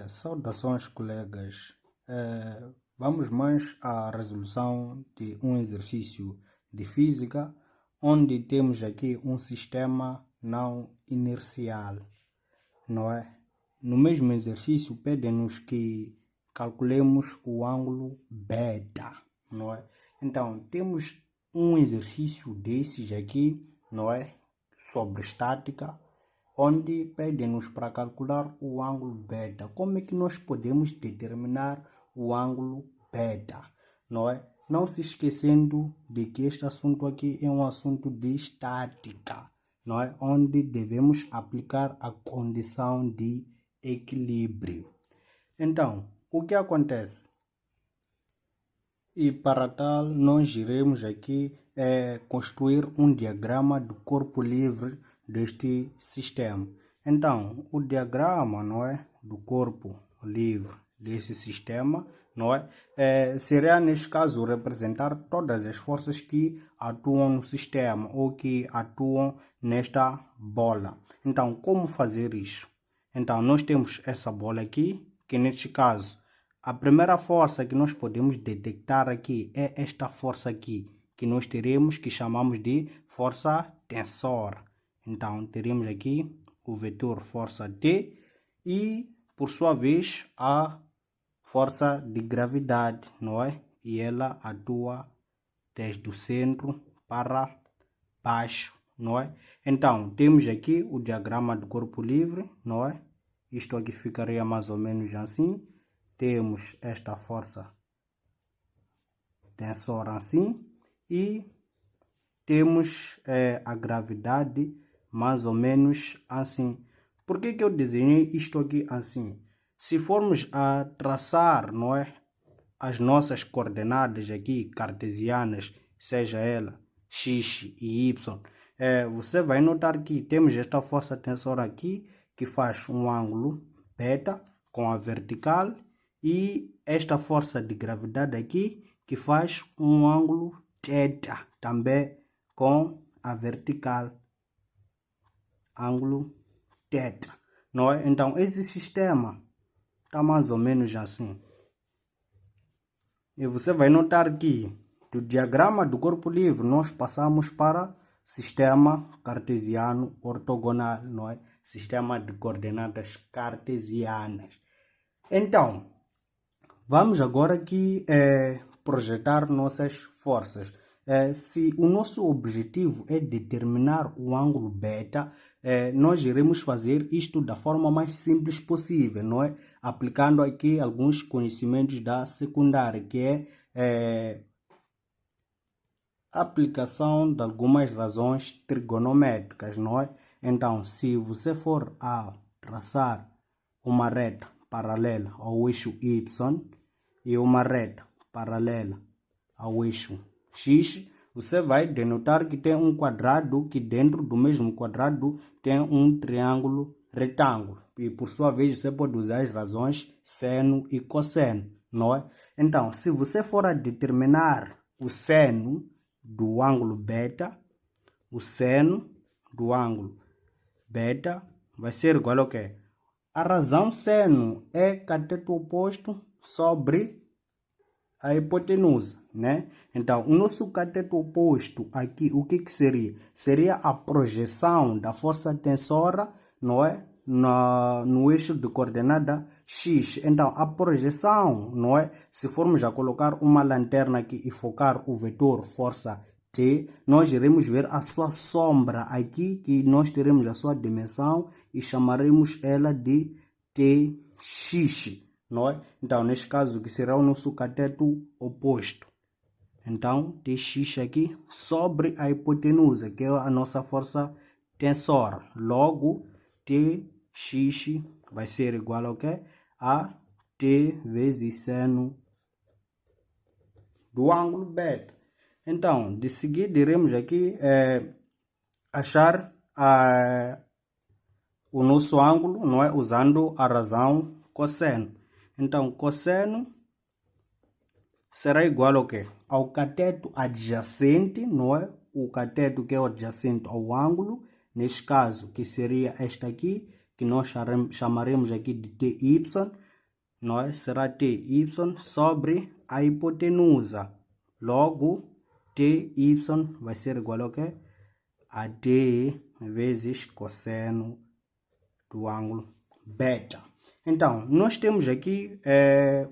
Saudações, colegas. Vamos mais à resolução de um exercício de física, onde temos aqui um sistema não inercial, não é? No mesmo exercício, pedem-nos que calculemos o ângulo beta, não é? Então, temos um exercício desses aqui, não é? Sobre estática, onde pedem-nos para calcular o ângulo beta. Como é que nós podemos determinar o ângulo beta, não é? Não se esquecendo de que este assunto aqui é um assunto de estática, não é? Onde devemos aplicar a condição de equilíbrio. Então, o que acontece? E para tal, nós iremos aqui construir um diagrama do corpo livre deste sistema. Então, o diagrama, não é, do corpo livre desse sistema, não é, seria neste caso representar todas as forças que atuam no sistema ou que atuam nesta bola. Então, como fazer isso? Então, nós temos essa bola aqui, que neste caso a primeira força que nós podemos detectar aqui é esta força aqui, que nós teremos, que chamamos de força tensora. Então, teremos aqui o vetor força T e, por sua vez, a força de gravidade, não é? E ela atua desde o centro para baixo, não é? Então, temos aqui o diagrama do corpo livre, não é? Isto aqui ficaria mais ou menos assim. Temos esta força tensora assim e temos a gravidade mais ou menos assim. Por que eu desenhei isto aqui assim? Se formos a traçar, não é, as nossas coordenadas aqui cartesianas, seja ela x e y, você vai notar que temos esta força tensora aqui que faz um ângulo beta com a vertical e esta força de gravidade aqui que faz um ângulo θ também com a vertical, ângulo θ, não é? Então esse sistema está mais ou menos assim. E você vai notar que do diagrama do corpo livre nós passamos para sistema cartesiano ortogonal, não é? Sistema de coordenadas cartesianas. Então, vamos agora aqui projetar nossas forças. Se o nosso objetivo é determinar o ângulo beta, nós iremos fazer isto da forma mais simples possível, não é? Aplicando aqui alguns conhecimentos da secundária, que é a aplicação de algumas razões trigonométricas, não é? Então, se você for a traçar uma reta paralela ao eixo Y e uma reta paralela ao eixo X, você vai denotar que tem um quadrado, que dentro do mesmo quadrado tem um triângulo retângulo. E por sua vez você pode usar as razões seno e cosseno, não é? Então, se você for a determinar o seno do ângulo beta, o seno do ângulo beta vai ser igual ao quê? A razão seno é cateto oposto sobre a hipotenusa, né? Então, o nosso cateto oposto aqui, o que seria? Seria a projeção da força tensora, não é? No eixo de coordenada X. Então, a projeção, não é? Se formos a colocar uma lanterna aqui e focar o vetor força T, nós iremos ver a sua sombra aqui, que nós teremos a sua dimensão e chamaremos ela de Tx, não é? Então, neste caso, que será o nosso cateto oposto. Então, Tx aqui sobre a hipotenusa, que é a nossa força tensora. Logo, Tx vai ser igual ao quê? A T vezes seno do ângulo beta. Então, de seguida, iremos aqui achar o nosso ângulo, não é? Usando a razão cosseno. Então, cosseno será igual ao quê? Ao cateto adjacente, não é? O cateto que é adjacente ao ângulo, neste caso, que seria este aqui, que nós chamaremos aqui de TY, não é? Será TY sobre a hipotenusa. Logo, TY vai ser igual ao quê? A D vezes cosseno do ângulo beta. Então, nós temos aqui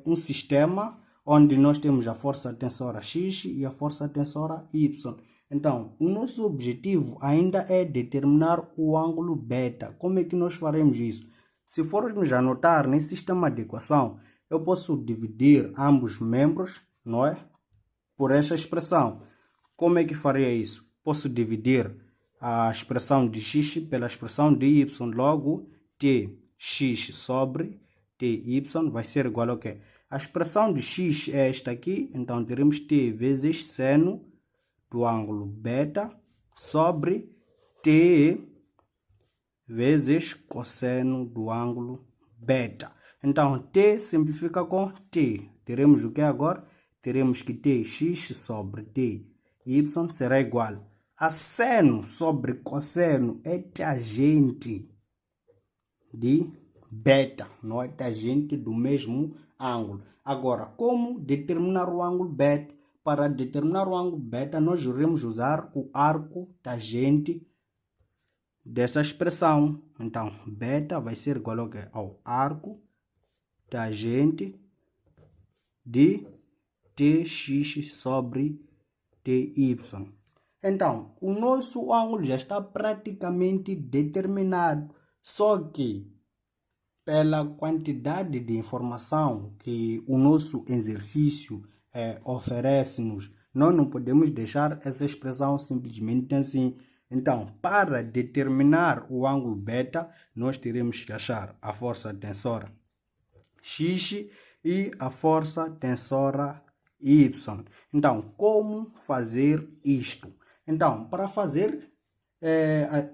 um sistema onde nós temos a força tensora X e a força tensora Y. Então, o nosso objetivo ainda é determinar o ângulo beta. Como é que nós faremos isso? Se formos anotar nesse sistema de equação, eu posso dividir ambos membros, não é? Por esta expressão. Como é que faria isso? Posso dividir a expressão de x pela expressão de y. Logo, tx sobre ty vai ser igual ao quê? A expressão de x é esta aqui, então teremos t vezes seno do ângulo beta sobre t vezes cosseno do ângulo beta. Então, t simplifica com t. Teremos o que agora? Teremos que tx sobre ty será igual a seno sobre cosseno é tangente de beta, não é tangente do mesmo ângulo. Agora, como determinar o ângulo beta? Para determinar o ângulo beta, nós iremos usar o arco tangente dessa expressão. Então, beta vai ser igual ao arco tangente de tx sobre ty. Então, o nosso ângulo já está praticamente determinado, só que pela quantidade de informação que o nosso exercício oferece-nos, nós não podemos deixar essa expressão simplesmente assim. Então, para determinar o ângulo beta, nós teremos que achar a força tensora X e a força tensora Y. Então, como fazer isto? Então, para fazer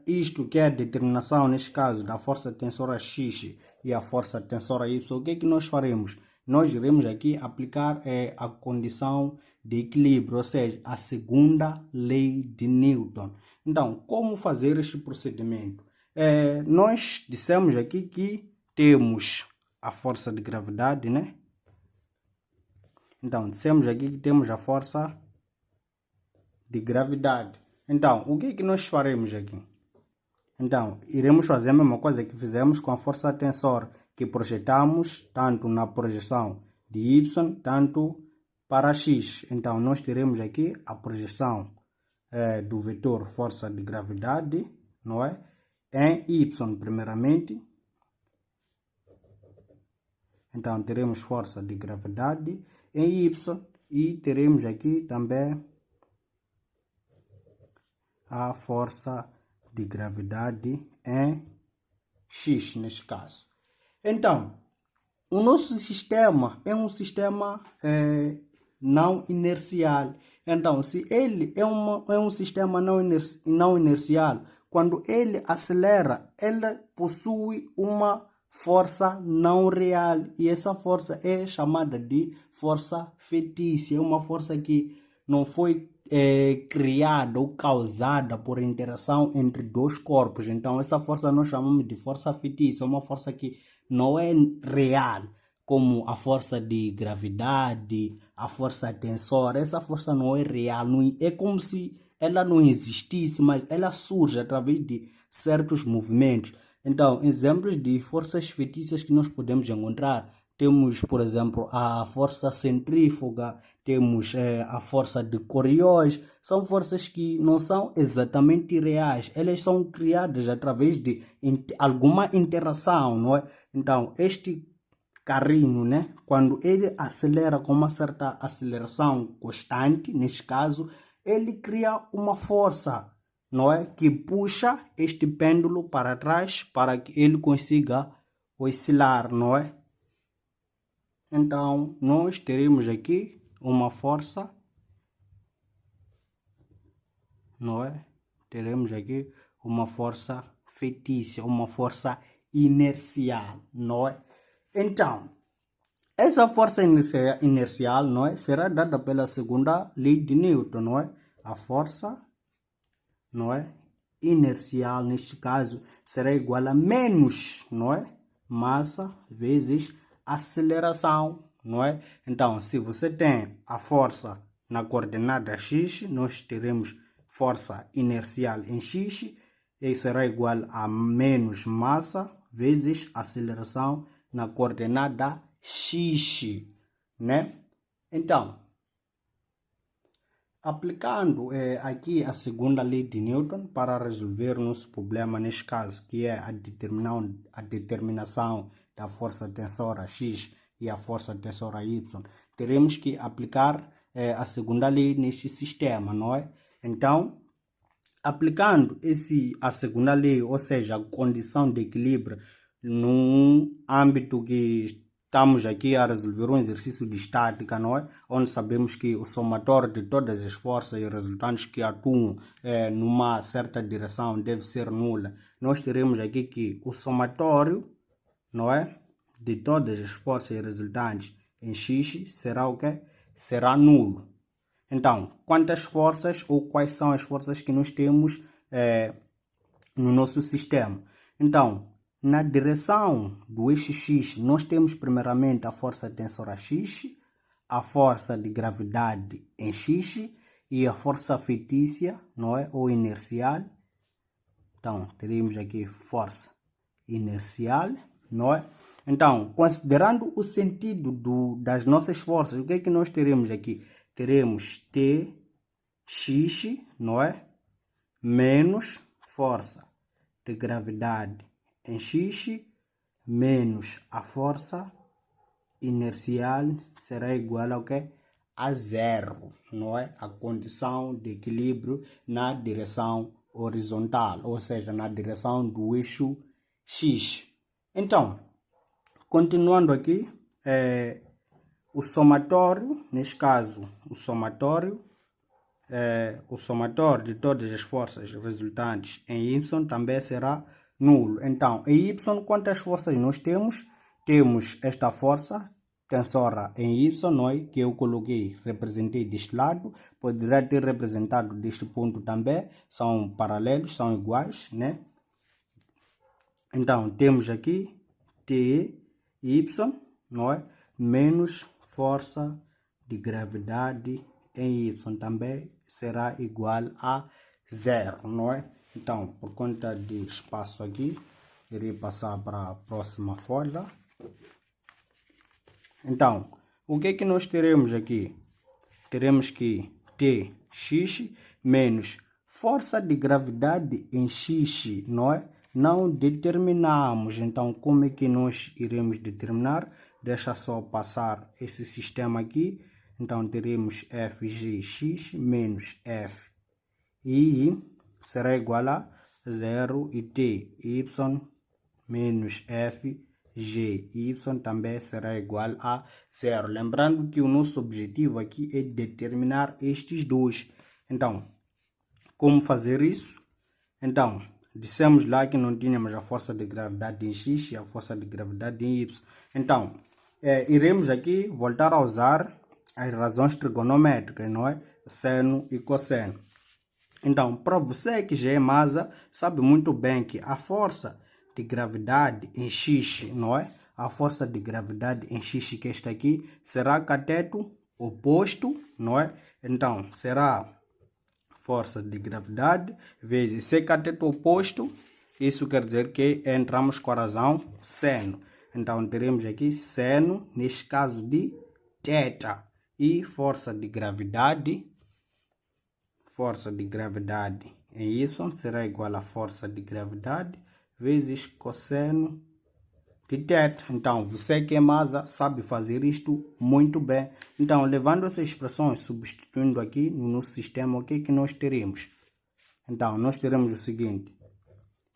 isto, que é a determinação, neste caso, da força tensora X e a força tensora Y, o que é que nós faremos? Nós iremos aqui aplicar a condição de equilíbrio, ou seja, a segunda lei de Newton. Então, como fazer este procedimento? Nós dissemos aqui que temos a força de gravidade, né? Então, dissemos aqui que temos a força de gravidade. Então, o que é que nós faremos aqui? Então, iremos fazer a mesma coisa que fizemos com a força tensora, que projetamos tanto na projeção de Y, tanto para X. Então, nós teremos aqui a projeção do vetor força de gravidade, não é? Em Y, primeiramente. Então, teremos força de gravidade em Y e teremos aqui também a força de gravidade em X, neste caso. Então, o nosso sistema é um sistema não inercial. Então, se ele é um sistema não inercial, quando ele acelera, ele possui uma força não real, e essa força é chamada de força fictícia. É uma força que não foi criada ou causada por interação entre dois corpos. Então, essa força nós chamamos de força fictícia, uma força que não é real, como a força de gravidade, a força tensora. Essa força não é real, é como se ela não existisse, mas ela surge através de certos movimentos. Então, exemplos de forças fictícias que nós podemos encontrar, temos, por exemplo, a força centrífuga, temos a força de Coriolis. São forças que não são exatamente reais, elas são criadas através de alguma interação, não é? Então, este carrinho, né, quando ele acelera com uma certa aceleração constante, neste caso, ele cria uma força, não é, que puxa este pêndulo para trás para que ele consiga oscilar, não é? Então, nós teremos aqui uma força, não é? Teremos aqui uma força fictícia, uma força inercial, não é? Então, essa força inercial, não é, será dada pela segunda lei de Newton, não é? A força, não é, inercial, neste caso, será igual a menos, não é? Massa vezes aceleração, não é? Então, se você tem a força na coordenada x, nós teremos força inercial em x, e será igual a menos massa vezes aceleração na coordenada x, né? Então, aplicando aqui a segunda lei de Newton para resolver o nosso problema neste caso, que é a determinação da força tensora X e a força tensora Y, teremos que aplicar a segunda lei neste sistema, não é? Então, aplicando a segunda lei, ou seja, a condição de equilíbrio num âmbito que estamos aqui a resolver um exercício de estática, não é? Onde sabemos que o somatório de todas as forças e resultantes que atuam numa certa direção deve ser nula. Nós teremos aqui que o somatório, não é? De todas as forças e resultantes em x será o quê? Será nulo. Então, quantas forças ou quais são as forças que nós temos no nosso sistema? Então, na direção do eixo X, nós temos primeiramente a força tensora X, a força de gravidade em X e a força fictícia, não é? Ou inercial. Então, teremos aqui força inercial, não é? Então, considerando o sentido das nossas forças, o que é que nós teremos aqui? Teremos Tx, não é? Menos força de gravidade em x menos a força inercial será igual ao quê? A zero, não é? A condição de equilíbrio na direção horizontal, ou seja, na direção do eixo x. Então, continuando aqui, o somatório, neste caso, o somatório de todas as forças resultantes em y também será nulo. Então, em y, quantas forças nós temos? Temos esta força tensora em y, não é? Que eu coloquei, representei deste lado, poderia ter representado deste ponto também, são paralelos, são iguais, né? Então, temos aqui T, y, não é? Menos força de gravidade em y também será igual a zero, não é? Então, por conta de espaço aqui, irei passar para a próxima folha. Então, o que é que nós teremos aqui? Teremos que Tx menos força de gravidade em x, não é? Não determinamos, então como é que nós iremos determinar? Deixa só passar esse sistema aqui. Então teremos Fgx menos F e será igual a 0 e Ty menos Fgy também será igual a 0. Lembrando que o nosso objetivo aqui é determinar estes dois. Então, como fazer isso? Então, dissemos lá que não tínhamos a força de gravidade em x e a força de gravidade em y. Então, iremos aqui voltar a usar as razões trigonométricas, não é? Seno e cosseno. Então, para você que já é massa, sabe muito bem que a força de gravidade em x, não é? A força de gravidade em x, que está aqui, será cateto oposto, não é? Então, será força de gravidade vezes C cateto oposto. Isso quer dizer que entramos com a razão seno. Então, teremos aqui seno, neste caso de θ. E força de gravidade em Y será igual a força de gravidade vezes cosseno de θ. Então, você que é massa sabe fazer isto muito bem. Então, levando essas expressões, substituindo aqui no nosso sistema, o que é que nós teremos? Então, nós teremos o seguinte,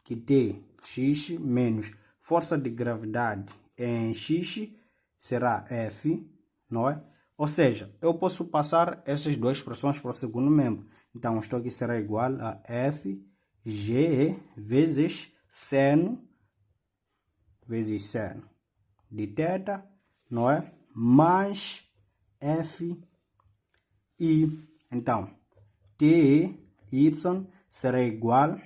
que Tx menos força de gravidade em x será F, não é? Ou seja, eu posso passar essas duas expressões para o segundo membro. Então, isto aqui será igual a Fg vezes seno de θ, não é? Mais Fi. Então, Ty será igual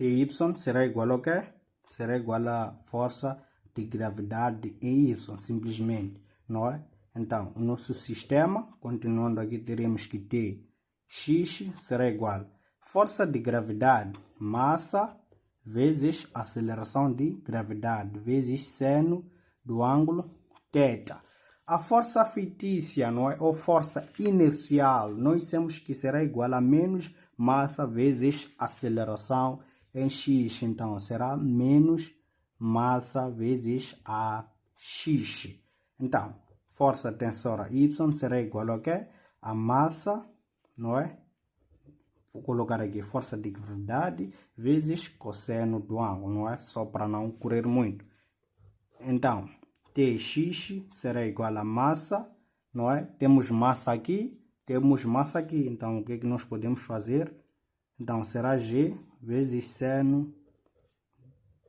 Ty será igual ao quê? Será igual à força de gravidade em Y, simplesmente, não é? Então, o nosso sistema, continuando aqui, teremos que Tx será igual a força de gravidade, massa, vezes aceleração de gravidade, vezes seno do ângulo θ. A força fictícia, não é? Ou força inercial, nós temos que será igual a menos massa vezes aceleração em x. Então, será menos massa vezes a x. Então, força tensora Y será igual a quê? A massa, não é? Vou colocar aqui força de gravidade vezes cosseno do ângulo, não é? Só para não correr muito. Então, Tx será igual a massa, não é? Temos massa aqui. Então, o que é que nós podemos fazer? Então, será G vezes seno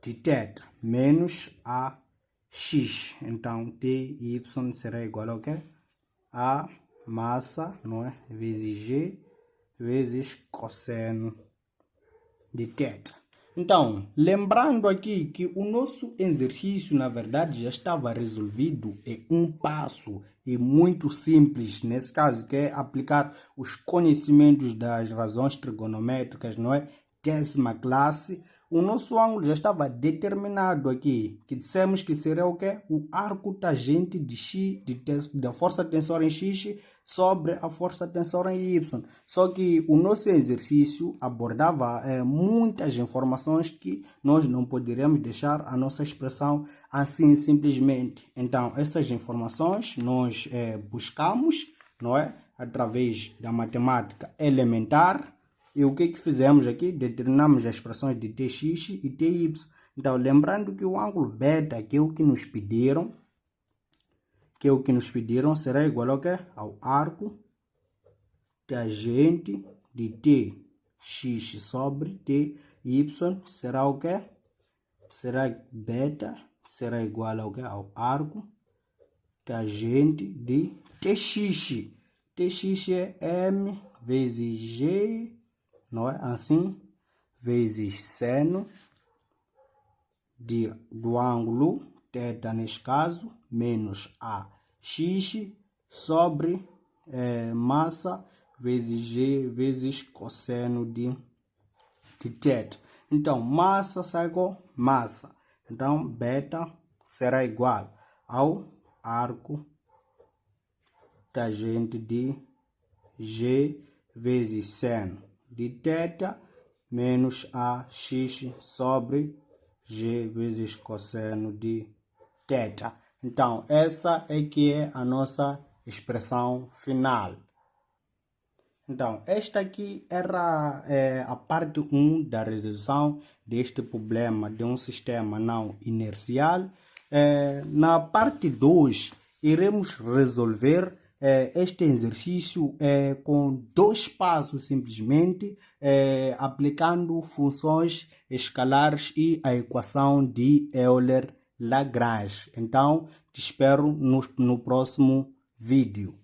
de θ menos a x. Então, Ty será igual ao quê? A massa, não é? Vezes G vezes cosseno de θ. Então, lembrando aqui que o nosso exercício, na verdade, já estava resolvido em um passo e muito simples, nesse caso, que é aplicar os conhecimentos das razões trigonométricas, não é? 10ª classe. O nosso ângulo já estava determinado aqui, que dissemos que seria o quê? O arco tangente de x, da força tensora em x sobre a força tensora em y. Só que o nosso exercício abordava muitas informações que nós não poderíamos deixar a nossa expressão assim simplesmente. Então, essas informações nós buscamos, não é? Através da matemática elementar. E o que fizemos aqui? Determinamos as expressões de Tx e Ty. Então, lembrando que o ângulo beta, que é o que nos pediram, será igual ao quê? Ao arco tangente de Tx sobre Ty. Será o quê? Será beta, será igual ao quê? Ao arco tangente de Tx. Tx é m vezes g, não é? Assim, vezes seno do ângulo θ, neste caso, menos a x sobre massa vezes g vezes cosseno de θ. Então, massa sai com massa. Então, beta será igual ao arco tangente de g vezes seno de θ menos a x sobre g vezes cosseno de θ. Então, essa é que é a nossa expressão final. Então, esta aqui era a parte 1 da resolução deste problema de um sistema não inercial. Na parte 2, iremos resolver este exercício com 2 passos simplesmente, aplicando funções escalares e a equação de Euler-Lagrange. Então, te espero no próximo vídeo.